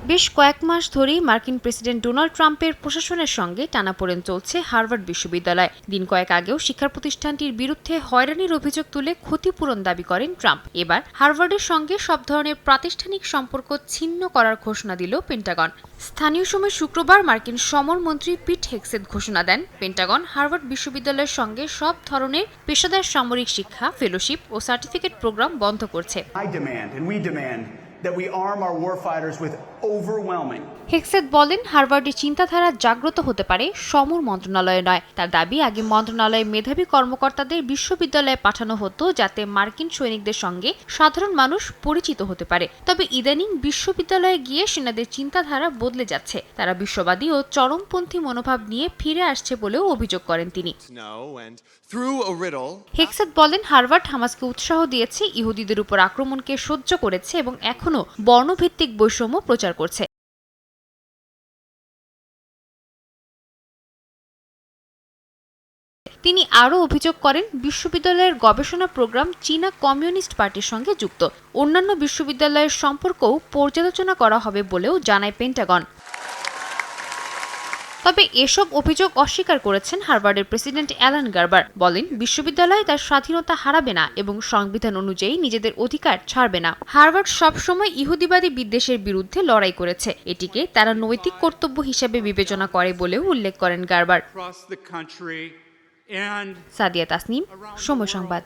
বেশ কয়েক মাস ধরেই মার্কিন প্রেসিডেন্ট ডোনাল্ড ট্রাম্পের প্রশাসনের সঙ্গে টানাপোড়েন চলছে হার্ভার্ড বিশ্ববিদ্যালয়। দিন কয়েক আগেও শিক্ষা প্রতিষ্ঠানটির বিরুদ্ধে হয়রানির অভিযোগ তুলে ক্ষতিপূরণ দাবি করেন ট্রাম্প। এবার হার্ভার্ডের সঙ্গে সব ধরনের প্রাতিষ্ঠানিক সম্পর্ক ছিন্ন করার ঘোষণা দিল পেন্টাগন। স্থানীয় সময় শুক্রবার মার্কিন সমরমন্ত্রী পিট হেগসেথ ঘোষণা দেন, পেন্টাগন হার্ভার্ড বিশ্ববিদ্যালয়ের সঙ্গে সব ধরনের পেশাদার সামরিক শিক্ষা, ফেলোশিপ ও সার্টিফিকেট প্রোগ্রাম বন্ধ করছে। হেগসেথ বলেন, হার্ভার্ডের চিন্তাধারা জাগ্রত হতে পারে, সমর মন্ত্রণালয়ে নয়। তার দাবি, আগে মন্ত্রণালয়ে মেধাবী কর্মকর্তাদের বিশ্ববিদ্যালয়ে পাঠানো হতো যাতে মার্কিন সৈনিকদের সঙ্গে সাধারণ মানুষ পরিচিত হতে পারে। তবে ইদানিং বিশ্ববিদ্যালয়ে গিয়ে সেনাদের চিন্তাধারা বদলে যাচ্ছে। তারা বিশ্ববাদী ও চরমপন্থী মনোভাব নিয়ে ফিরে আসছে বলেও অভিযোগ করেন তিনি। হেগসেথ বলেন, হার্ভার্ড হামাসকে উৎসাহ দিয়েছে, ইহুদিদের উপর আক্রমণকে সহ্য করেছে এবং এখনও বর্ণভিত্তিক বৈষম্য প্রচার করছে। তিনি আরও অভিযোগ করেন, বিশ্ববিদ্যালয়ের গবেষণা প্রোগ্রাম চীনা কমিউনিস্ট পার্টির সঙ্গে যুক্ত। অন্যান্য বিশ্ববিদ্যালয়ের সম্পর্কও পর্যালোচনা করা হবে বলেও জানায় পেন্টাগন। তবে এসব অভিযোগ অস্বীকার করেছেন হার্ভার্ডের প্রেসিডেন্ট অ্যালান গার্বার। বলেন, বিশ্ববিদ্যালয় তার স্বাধীনতা হারাবে না এবং সংবিধান অনুযায়ী নিজেদের অধিকার ছাড়বে না। হার্ভার্ড সবসময় ইহুদিবাদী বিদ্বেষের বিরুদ্ধে লড়াই করেছে, এটিকে তারা নৈতিক কর্তব্য হিসেবে বিবেচনা করে বলেও উল্লেখ করেন গার্বার। সাদিয়া তাসনিম, সময় সংবাদ।